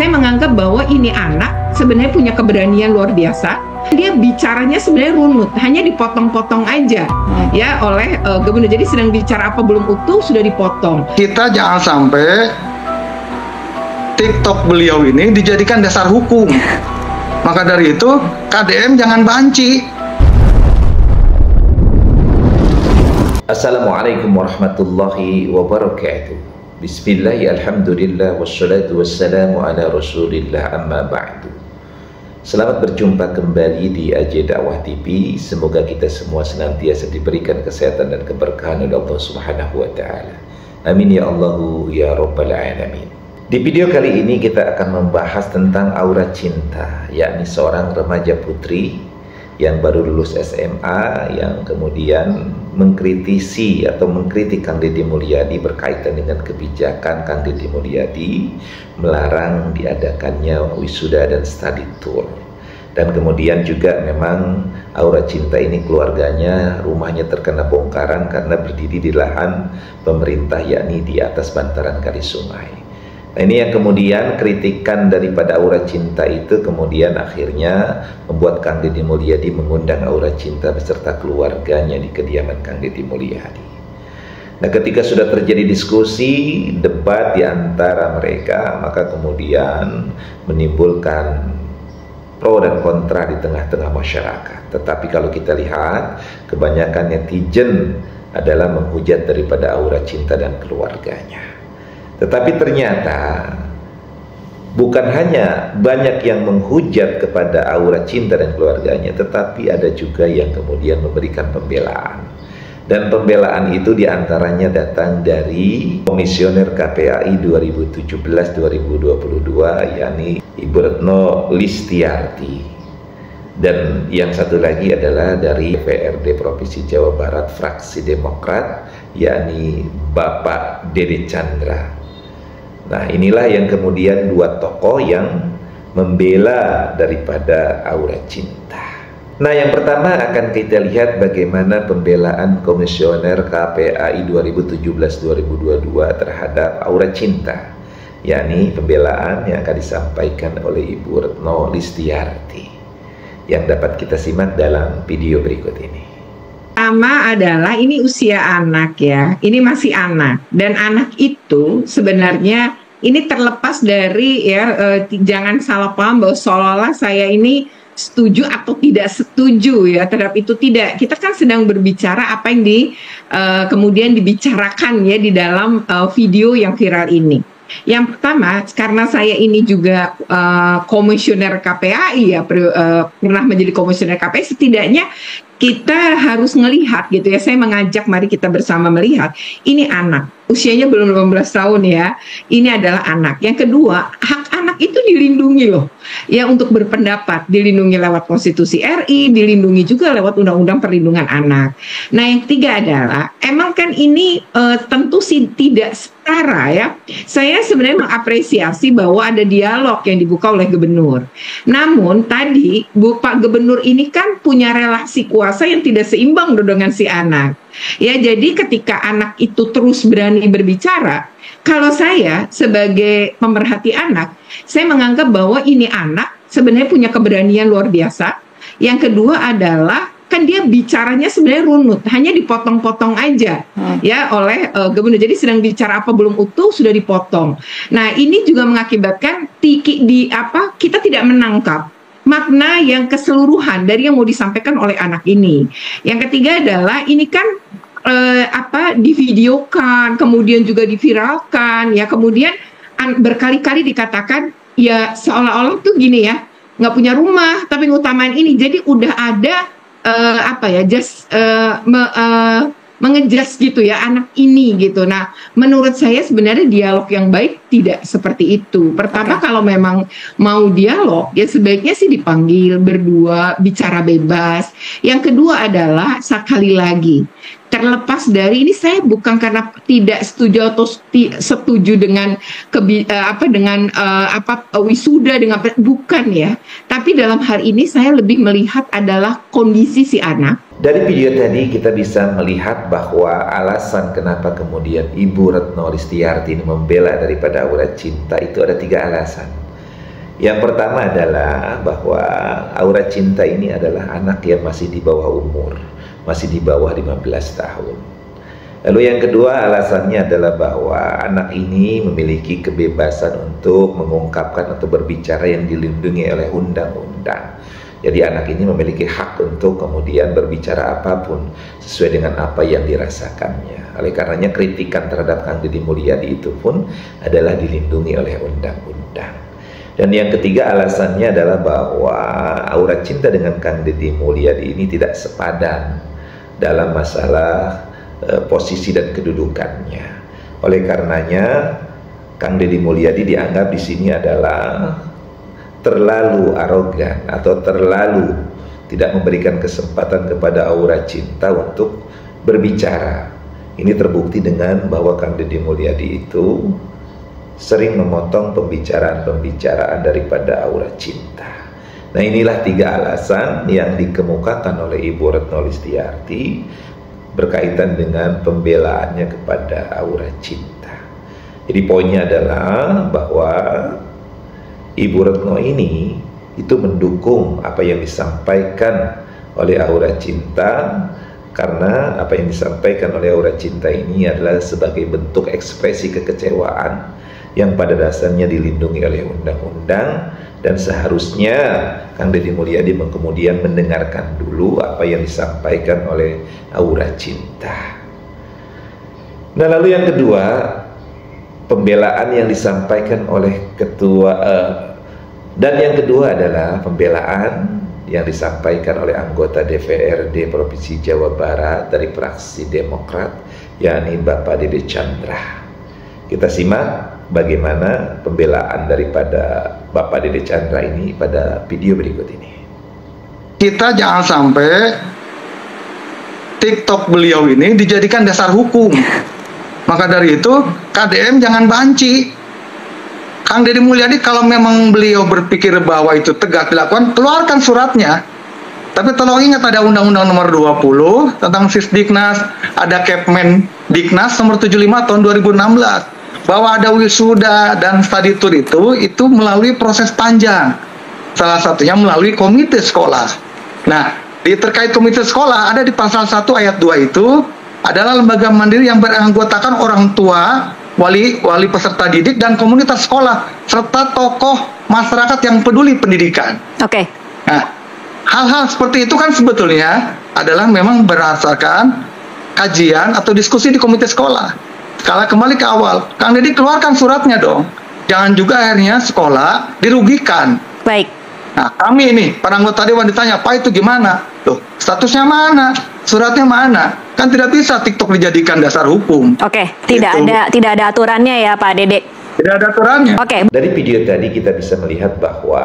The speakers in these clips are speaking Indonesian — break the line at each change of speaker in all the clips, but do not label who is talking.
Saya menganggap bahwa ini anak sebenarnya punya keberanian luar biasa. Dia bicaranya sebenarnya runut, hanya dipotong-potong aja ya oleh gubernur. Jadi sedang bicara apa belum utuh sudah dipotong.
Kita jangan sampai TikTok beliau ini dijadikan dasar hukum. Maka dari itu KDM jangan banci.
Assalamualaikum warahmatullahi wabarakatuh. Bismillah, alhamdulillah, wassalatu wassalamu ala rasulillah, amma ba'du. Selamat berjumpa kembali di AJ Dakwah TV. Semoga kita semua senantiasa diberikan kesehatan dan keberkahan oleh Allah Subhanahu wa Ta'ala. Amin ya Allahu ya Rabbal Alamin. Di video kali ini kita akan membahas tentang aura cinta, yakni seorang remaja putri yang baru lulus SMA yang kemudian mengkritisi atau mengkritik Kang Deddy Mulyadi berkaitan dengan kebijakan Kang Deddy Mulyadi melarang diadakannya wisuda dan study tour. Dan kemudian juga memang aura cinta ini keluarganya rumahnya terkena bongkaran karena berdiri di lahan pemerintah, yakni di atas bantaran kali sungai. Nah, ini yang kemudian kritikan daripada aura cinta itu kemudian akhirnya membuat Kang Deddy Mulyadi mengundang aura cinta beserta keluarganya di kediaman Kang Deddy Mulyadi. Nah, ketika sudah terjadi diskusi, debat di antara mereka, maka kemudian menimbulkan pro dan kontra di tengah-tengah masyarakat. Tetapi kalau kita lihat, kebanyakan netizen adalah menghujat daripada aura cinta dan keluarganya. Tetapi ternyata bukan hanya banyak yang menghujat kepada aura cinta dan keluarganya, tetapi ada juga yang kemudian memberikan pembelaan. Dan pembelaan itu diantaranya datang dari Komisioner KPAI 2017-2022, yakni Ibu Retno Listiarti. Dan yang satu lagi adalah dari DPRD Provinsi Jawa Barat fraksi Demokrat, yakni Bapak Dede Chandra. Nah, inilah yang kemudian dua tokoh yang membela daripada aura cinta. Nah, yang pertama akan kita lihat bagaimana pembelaan Komisioner KPAI 2017-2022 terhadap aura cinta, yakni pembelaan yang akan disampaikan oleh Ibu Retno Listiarti yang dapat kita simak dalam video berikut ini.
Pertama adalah ini usia anak ya, ini masih anak, dan anak itu sebenarnya ini terlepas dari jangan salah paham bahwa seolah-olah saya ini setuju atau tidak setuju ya terhadap itu, tidak. Kita kan sedang berbicara apa yang kemudian dibicarakan ya di dalam video yang viral ini. Yang pertama, karena saya ini juga komisioner KPAI ya, pernah menjadi komisioner KPAI, setidaknya kita harus melihat gitu ya. Saya mengajak mari kita bersama melihat ini anak, usianya belum 18 tahun ya. Ini adalah anak. Yang kedua, hak anak itu dilindungi loh. Ya, untuk berpendapat dilindungi lewat Konstitusi RI, dilindungi juga lewat Undang-Undang Perlindungan Anak. Nah, yang ketiga adalah emang kan ini tentu sih tidak setara ya. Saya sebenarnya mengapresiasi bahwa ada dialog yang dibuka oleh gubernur. Namun tadi Pak Gubernur ini kan punya relasi kuasa yang tidak seimbang dengan si anak. Ya, jadi ketika anak itu terus berani berbicara, kalau saya sebagai pemerhati anak, saya menganggap bahwa ini anak sebenarnya punya keberanian luar biasa. Yang kedua adalah kan dia bicaranya sebenarnya runut, hanya dipotong-potong aja ya oleh gubernur. Jadi sedang bicara apa belum utuh sudah dipotong. Nah, ini juga mengakibatkan kita tidak menangkap makna yang keseluruhan dari yang mau disampaikan oleh anak ini. Yang ketiga adalah ini kan divideokan, kemudian juga diviralkan ya, kemudian berkali-kali dikatakan ya seolah-olah tuh gini ya, nggak punya rumah tapi ngutamain ini. Jadi udah ada mengejas gitu ya anak ini gitu. Nah, menurut saya sebenarnya dialog yang baik tidak seperti itu. Pertama, kalau memang mau dialog ya sebaiknya sih dipanggil berdua, bicara bebas. Yang kedua adalah sekali lagi, terlepas dari ini saya bukan karena tidak setuju atau setuju dengan wisuda dengan bukan ya. Tapi dalam hal ini saya lebih melihat adalah kondisi si anak.
Dari video tadi kita bisa melihat bahwa alasan kenapa kemudian Ibu Retno Listiarti ini membela daripada aura cinta itu ada 3 alasan. Yang pertama adalah bahwa aura cinta ini adalah anak yang masih di bawah umur, masih di bawah 15 tahun. Lalu yang kedua alasannya adalah bahwa anak ini memiliki kebebasan untuk mengungkapkan atau berbicara yang dilindungi oleh undang-undang. Jadi anak ini memiliki hak untuk kemudian berbicara apapun sesuai dengan apa yang dirasakannya. Oleh karenanya kritikan terhadap Kang Deddy Mulyadi itu pun adalah dilindungi oleh undang-undang. Dan yang ketiga alasannya adalah bahwa aura cinta dengan Kang Deddy Mulyadi ini tidak sepadan dalam masalah posisi dan kedudukannya. Oleh karenanya Kang Deddy Mulyadi dianggap di sini adalah terlalu arogan atau terlalu tidak memberikan kesempatan kepada aura cinta untuk berbicara. Ini terbukti dengan bahwa Kang Deddy Mulyadi itu sering memotong pembicaraan-pembicaraan daripada aura cinta. Nah, inilah 3 alasan yang dikemukakan oleh Ibu Retno Listiarti berkaitan dengan pembelaannya kepada aura cinta. Jadi poinnya adalah bahwa Ibu Retno ini itu mendukung apa yang disampaikan oleh aura cinta, karena apa yang disampaikan oleh aura cinta ini adalah sebagai bentuk ekspresi kekecewaan yang pada dasarnya dilindungi oleh undang-undang, dan seharusnya Kang Deddy Mulyadi kemudian mendengarkan dulu apa yang disampaikan oleh aura cinta. Nah, lalu yang kedua, pembelaan yang disampaikan oleh dan yang kedua adalah pembelaan yang disampaikan oleh anggota DPRD Provinsi Jawa Barat dari fraksi Demokrat, yakni Bapak Dede Chandra. Kita simak bagaimana pembelaan daripada Bapak Dede Chandra ini pada video berikut ini.
Kita jangan sampai TikTok beliau ini dijadikan dasar hukum. Maka dari itu KDM jangan banci. Kang Deddy Mulyadi kalau memang beliau berpikir bahwa itu tegak dilakukan, keluarkan suratnya. Tapi tolong ingat ada Undang-Undang nomor 20 tentang Sisdiknas, ada Kepmen Diknas nomor 75 tahun 2016, bahwa ada wisuda dan studi tour itu melalui proses panjang. Salah satunya melalui komite sekolah. Nah, terkait komite sekolah ada di pasal 1 ayat 2 itu adalah lembaga mandiri yang beranggotakan orang tua, wali peserta didik dan komunitas sekolah serta tokoh masyarakat yang peduli pendidikan.
Oke.
Nah, hal-hal seperti itu kan sebetulnya adalah memang berdasarkan kajian atau diskusi di komite sekolah. Kalau kembali ke awal, Kang Deddy keluarkan suratnya dong. Jangan juga akhirnya sekolah dirugikan.
Baik.
Nah, kami ini para anggota dewan ditanya, Pak itu gimana? Loh, statusnya mana? Suratnya mana? Kan tidak bisa TikTok dijadikan dasar hukum.
Oke, tidak ada aturannya ya Pak Dede.
Tidak ada aturannya.
Oke.
Dari video tadi kita bisa melihat bahwa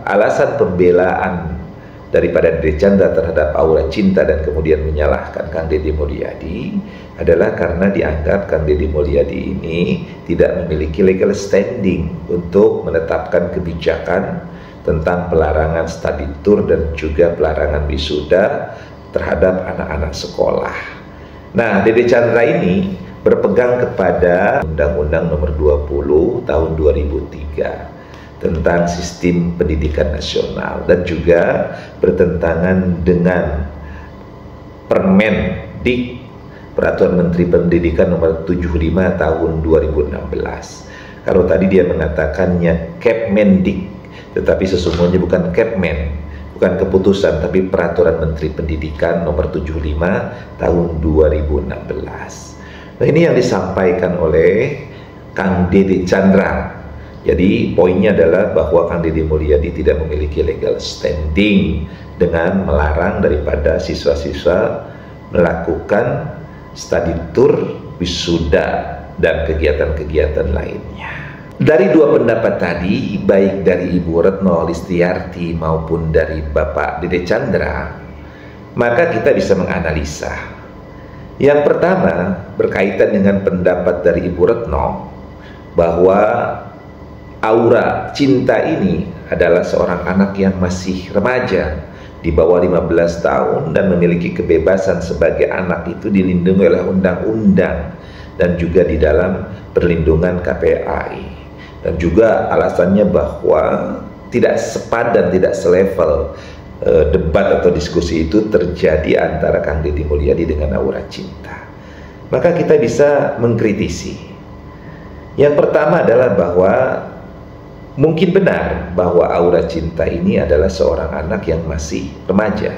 alasan pembelaan daripada Dede Chandra terhadap aura cinta dan kemudian menyalahkan Kang Deddy Mulyadi adalah karena dianggap Kang Deddy Mulyadi ini tidak memiliki legal standing untuk menetapkan kebijakan tentang pelarangan study tour dan juga pelarangan wisuda terhadap anak-anak sekolah. Nah, Dede Chandra ini berpegang kepada Undang-Undang nomor 20 tahun 2003 tentang sistem pendidikan nasional dan juga bertentangan dengan Permendik Peraturan Menteri Pendidikan nomor 75 tahun 2016. Kalau tadi dia mengatakannya Kepmendik, tetapi sesungguhnya bukan Kepmen, bukan keputusan, tapi Peraturan Menteri Pendidikan nomor 75 tahun 2016. Nah, ini yang disampaikan oleh Kang Deddy Chandra. Jadi poinnya adalah bahwa Kang Deddy Mulyadi tidak memiliki legal standing dengan melarang daripada siswa-siswa melakukan study tour, wisuda, dan kegiatan-kegiatan lainnya. Dari dua pendapat tadi, baik dari Ibu Retno Listiarti maupun dari Bapak Dede Chandra, maka kita bisa menganalisa. Yang pertama, berkaitan dengan pendapat dari Ibu Retno bahwa aura cinta ini adalah seorang anak yang masih remaja, di bawah 15 tahun dan memiliki kebebasan sebagai anak itu dilindungi oleh undang-undang dan juga di dalam perlindungan KPAI. Dan juga alasannya bahwa tidak sepadan, tidak selevel debat atau diskusi itu terjadi antara Kang Deddy Mulyadi dengan Aura Cinta. Maka kita bisa mengkritisi. Yang pertama adalah bahwa mungkin benar bahwa Aura Cinta ini adalah seorang anak yang masih remaja.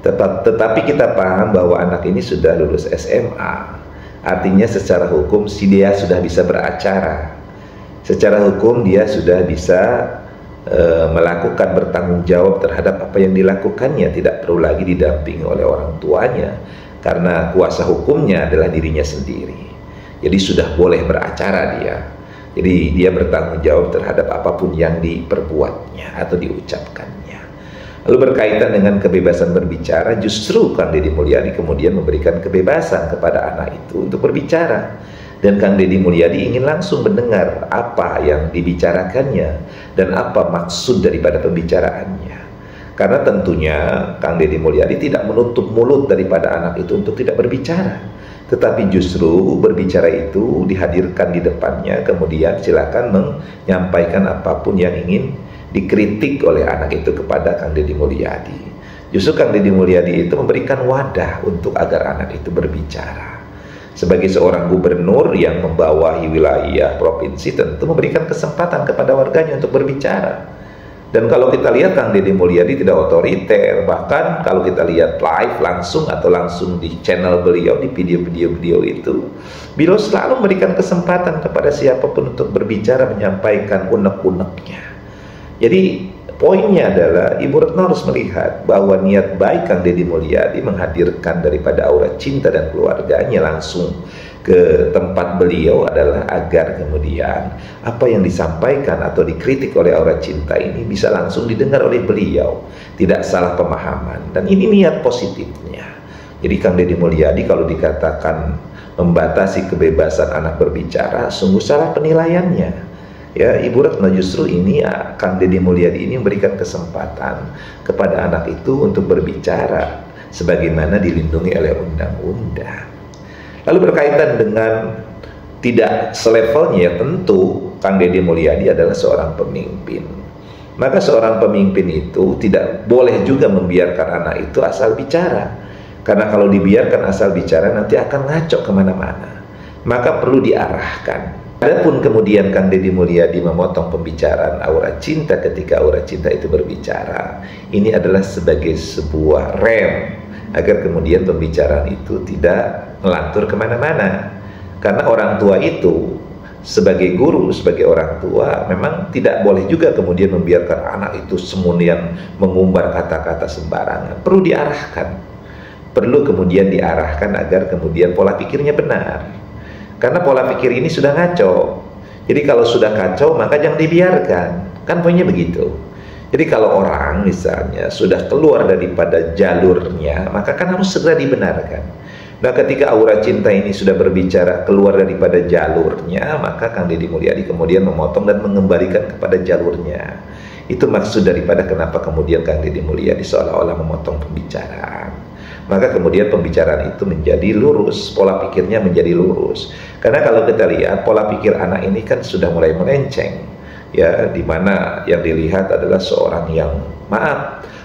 Tetapi kita paham bahwa anak ini sudah lulus SMA. Artinya secara hukum dia sudah bisa beracara. Secara hukum dia sudah bisa melakukan bertanggung jawab terhadap apa yang dilakukannya, tidak perlu lagi didampingi oleh orang tuanya karena kuasa hukumnya adalah dirinya sendiri. Jadi sudah boleh beracara dia. Jadi dia bertanggung jawab terhadap apapun yang diperbuatnya atau diucapkannya. Lalu berkaitan dengan kebebasan berbicara, justru Kang Deddy Mulyadi kemudian memberikan kebebasan kepada anak itu untuk berbicara. Dan Kang Deddy Mulyadi ingin langsung mendengar apa yang dibicarakannya dan apa maksud daripada pembicaraannya. Karena tentunya Kang Deddy Mulyadi tidak menutup mulut daripada anak itu untuk tidak berbicara, tetapi justru berbicara itu dihadirkan di depannya, kemudian silakan menyampaikan apapun yang ingin dikritik oleh anak itu kepada Kang Deddy Mulyadi. Justru Kang Deddy Mulyadi itu memberikan wadah untuk agar anak itu berbicara. Sebagai seorang gubernur yang membawahi wilayah provinsi, tentu memberikan kesempatan kepada warganya untuk berbicara. Dan kalau kita lihat Kang Deddy Mulyadi tidak otoriter, bahkan kalau kita lihat live langsung atau langsung di channel beliau, di video-video beliau itu, beliau selalu memberikan kesempatan kepada siapapun untuk berbicara, menyampaikan unek-uneknya. Jadi poinnya adalah Ibu Retno harus melihat bahwa niat baik Kang Deddy Mulyadi menghadirkan daripada Aura Cinta dan keluarganya langsung ke tempat beliau adalah agar kemudian apa yang disampaikan atau dikritik oleh Aura Cinta ini bisa langsung didengar oleh beliau, tidak salah pemahaman. Dan ini niat positifnya. Jadi Kang Deddy Mulyadi kalau dikatakan membatasi kebebasan anak berbicara, sungguh salah penilaiannya. Ya, Ibu Retno justru ini Kang Deddy Mulyadi ini memberikan kesempatan kepada anak itu untuk berbicara sebagaimana dilindungi oleh undang-undang. Lalu berkaitan dengan tidak selevelnya, tentu Kang Deddy Mulyadi adalah seorang pemimpin. Maka seorang pemimpin itu tidak boleh juga membiarkan anak itu asal bicara. Karena kalau dibiarkan asal bicara nanti akan ngaco kemana-mana. Maka perlu diarahkan. Adapun kemudian Kang Deddy Mulyadi memotong pembicaraan Aura Cinta ketika Aura Cinta itu berbicara, ini adalah sebagai sebuah rem agar kemudian pembicaraan itu tidak melantur kemana-mana. Karena orang tua itu sebagai guru, sebagai orang tua memang tidak boleh juga kemudian membiarkan anak itu semunian mengumbar kata-kata sembarangan. Perlu diarahkan, perlu kemudian diarahkan agar kemudian pola pikirnya benar. Karena pola pikir ini sudah ngaco. Jadi kalau sudah kacau maka jangan dibiarkan. Kan poinnya begitu. Jadi kalau orang misalnya sudah keluar daripada jalurnya, maka kan harus segera dibenarkan. Nah ketika Aura Cinta ini sudah berbicara keluar daripada jalurnya, maka Kang Deddy Mulyadi kemudian memotong dan mengembalikan kepada jalurnya. Itu maksud daripada kenapa kemudian Kang Deddy Mulyadi seolah-olah memotong pembicaraan. Maka kemudian pembicaraan itu menjadi lurus, pola pikirnya menjadi lurus. Karena kalau kita lihat pola pikir anak ini kan sudah mulai melenceng, ya, dimana yang dilihat adalah seorang yang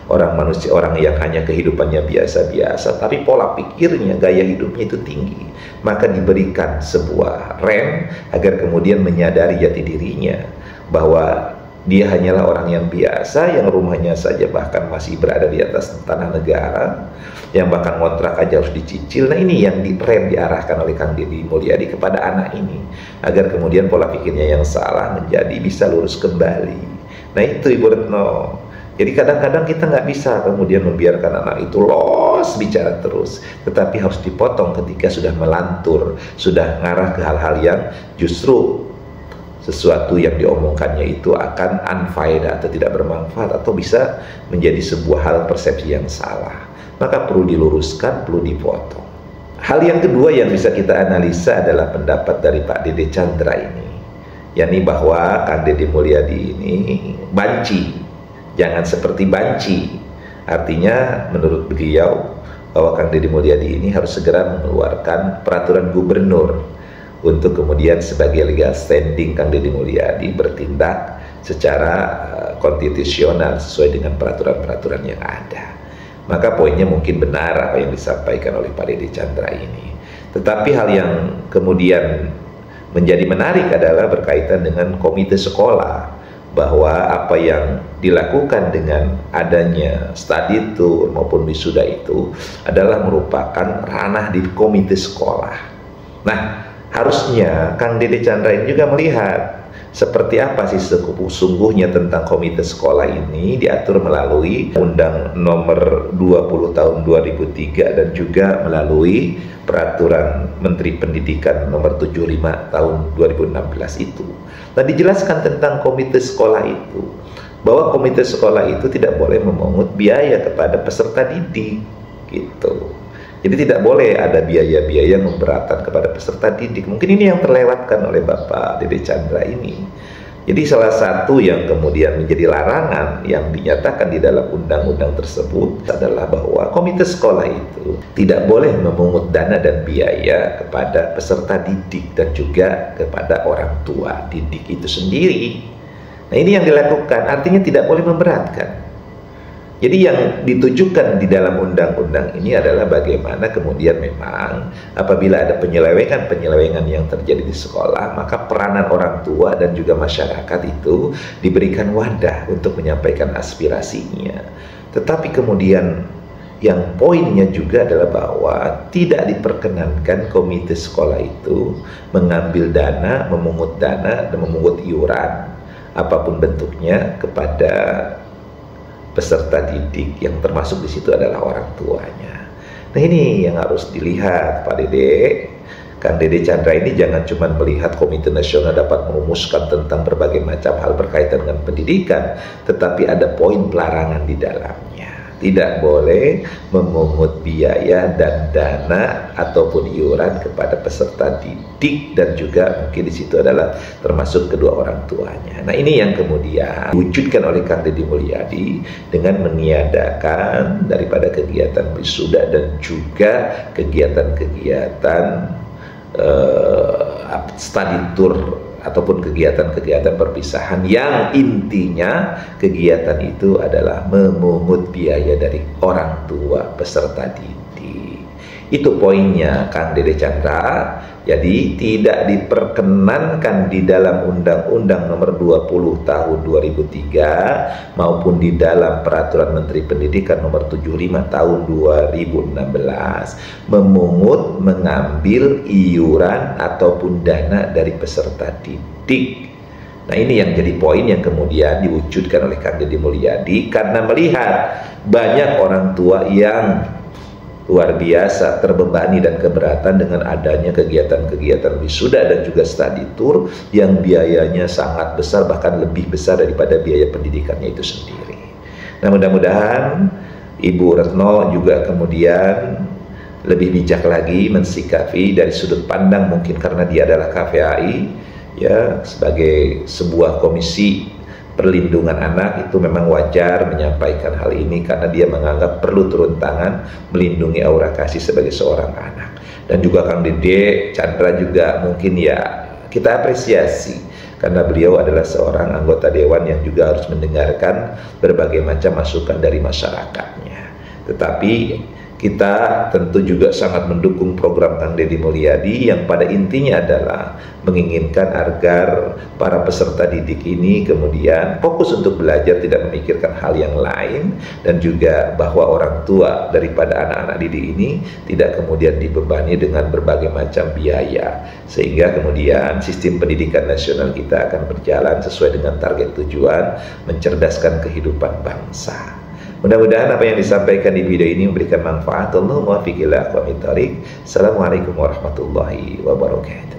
orang yang hanya kehidupannya biasa-biasa, tapi pola pikirnya, gaya hidupnya itu tinggi. Maka diberikan sebuah rem agar kemudian menyadari jati dirinya bahwa dia hanyalah orang yang biasa, yang rumahnya saja bahkan masih berada di atas tanah negara, yang bahkan kontrak aja harus dicicil. Nah ini yang direm, diarahkan oleh Kang Deddy Mulyadi kepada anak ini, agar kemudian pola pikirnya yang salah menjadi bisa lurus kembali. Nah itu Ibu Retno. Jadi kadang-kadang kita nggak bisa kemudian membiarkan anak itu los bicara terus, tetapi harus dipotong ketika sudah melantur, sudah ngarah ke hal-hal yang justru sesuatu yang diomongkannya itu akan unfaedah atau tidak bermanfaat atau bisa menjadi sebuah hal persepsi yang salah. Maka perlu diluruskan, perlu dipotong. Hal yang kedua yang bisa kita analisa adalah pendapat dari Pak Dede Chandra ini, yakni bahwa Kang Deddy Mulyadi ini banci, jangan seperti banci. Artinya menurut beliau bahwa Kang Deddy Mulyadi ini harus segera mengeluarkan peraturan gubernur untuk kemudian sebagai legal standing Kang Deddy Mulyadi bertindak secara konstitusional sesuai dengan peraturan-peraturan yang ada. Maka poinnya mungkin benar apa yang disampaikan oleh Pak Dede Chandra ini. Tetapi hal yang kemudian menjadi menarik adalah berkaitan dengan komite sekolah, bahwa apa yang dilakukan dengan adanya study tour maupun wisuda itu adalah merupakan ranah di komite sekolah. Nah, harusnya Kang Dede Chandra ini juga melihat seperti apa sih sesungguhnya tentang komite sekolah ini diatur melalui Undang Nomor 20 Tahun 2003 dan juga melalui Peraturan Menteri Pendidikan Nomor 75 Tahun 2016 itu. Nah, dijelaskan tentang komite sekolah itu, bahwa komite sekolah itu tidak boleh memungut biaya kepada peserta didik gitu. Jadi tidak boleh ada biaya-biaya memberatkan kepada peserta didik. Mungkin ini yang terlewatkan oleh Bapak Dede Chandra ini. Jadi salah satu yang kemudian menjadi larangan yang dinyatakan di dalam undang-undang tersebut adalah bahwa komite sekolah itu tidak boleh memungut dana dan biaya kepada peserta didik dan juga kepada orang tua didik itu sendiri. Nah, ini yang dilakukan, artinya tidak boleh memberatkan. Jadi yang ditujukan di dalam undang-undang ini adalah bagaimana kemudian memang apabila ada penyelewengan yang terjadi di sekolah, maka peranan orang tua dan juga masyarakat itu diberikan wadah untuk menyampaikan aspirasinya. Tetapi kemudian yang poinnya juga adalah bahwa tidak diperkenankan komite sekolah itu mengambil dana, memungut dana dan memungut iuran apapun bentuknya kepada peserta didik, yang termasuk di situ adalah orang tuanya. Nah, ini yang harus dilihat Pak Dede. Kang Dede Chandra ini jangan cuma melihat Komite Nasional dapat merumuskan tentang berbagai macam hal berkaitan dengan pendidikan, tetapi ada poin pelarangan di dalamnya. Tidak boleh memungut biaya dan dana ataupun iuran kepada peserta didik, dan juga mungkin di situ adalah termasuk kedua orang tuanya. Nah, ini yang kemudian diwujudkan oleh Kang Deddy Mulyadi dengan meniadakan daripada kegiatan wisuda dan juga kegiatan-kegiatan study tour ataupun kegiatan-kegiatan perpisahan yang intinya kegiatan itu adalah memungut biaya dari orang tua peserta didik. Itu poinnya Kang Dede Chandra. Jadi tidak diperkenankan di dalam Undang-Undang Nomor 20 Tahun 2003 maupun di dalam Peraturan Menteri Pendidikan Nomor 75 Tahun 2016 memungut, mengambil iuran ataupun dana dari peserta didik. Nah, ini yang jadi poin yang kemudian diwujudkan oleh Kang Deddy Mulyadi, karena melihat banyak orang tua yang luar biasa terbebani dan keberatan dengan adanya kegiatan-kegiatan wisuda dan juga study tour yang biayanya sangat besar, bahkan lebih besar daripada biaya pendidikannya itu sendiri. Nah, mudah-mudahan Ibu Retno juga kemudian lebih bijak lagi mensikapi dari sudut pandang, mungkin karena dia adalah KPAI ya, sebagai sebuah komisi perlindungan anak, itu memang wajar menyampaikan hal ini karena dia menganggap perlu turun tangan melindungi aura kasih sebagai seorang anak. Dan juga Kang Dede Chandra juga mungkin ya kita apresiasi karena beliau adalah seorang anggota dewan yang juga harus mendengarkan berbagai macam masukan dari masyarakatnya. Tetapi kita tentu juga sangat mendukung program Kang Deddy Mulyadi yang pada intinya adalah menginginkan agar para peserta didik ini kemudian fokus untuk belajar, tidak memikirkan hal yang lain, dan juga bahwa orang tua daripada anak-anak didik ini tidak kemudian dibebani dengan berbagai macam biaya, sehingga kemudian sistem pendidikan nasional kita akan berjalan sesuai dengan target tujuan mencerdaskan kehidupan bangsa. Mudah-mudahan apa yang disampaikan di video ini memberikan manfaat. Allahumma muwaffiq ila aqwamit thoriq. Assalamualaikum warahmatullahi wabarakatuh.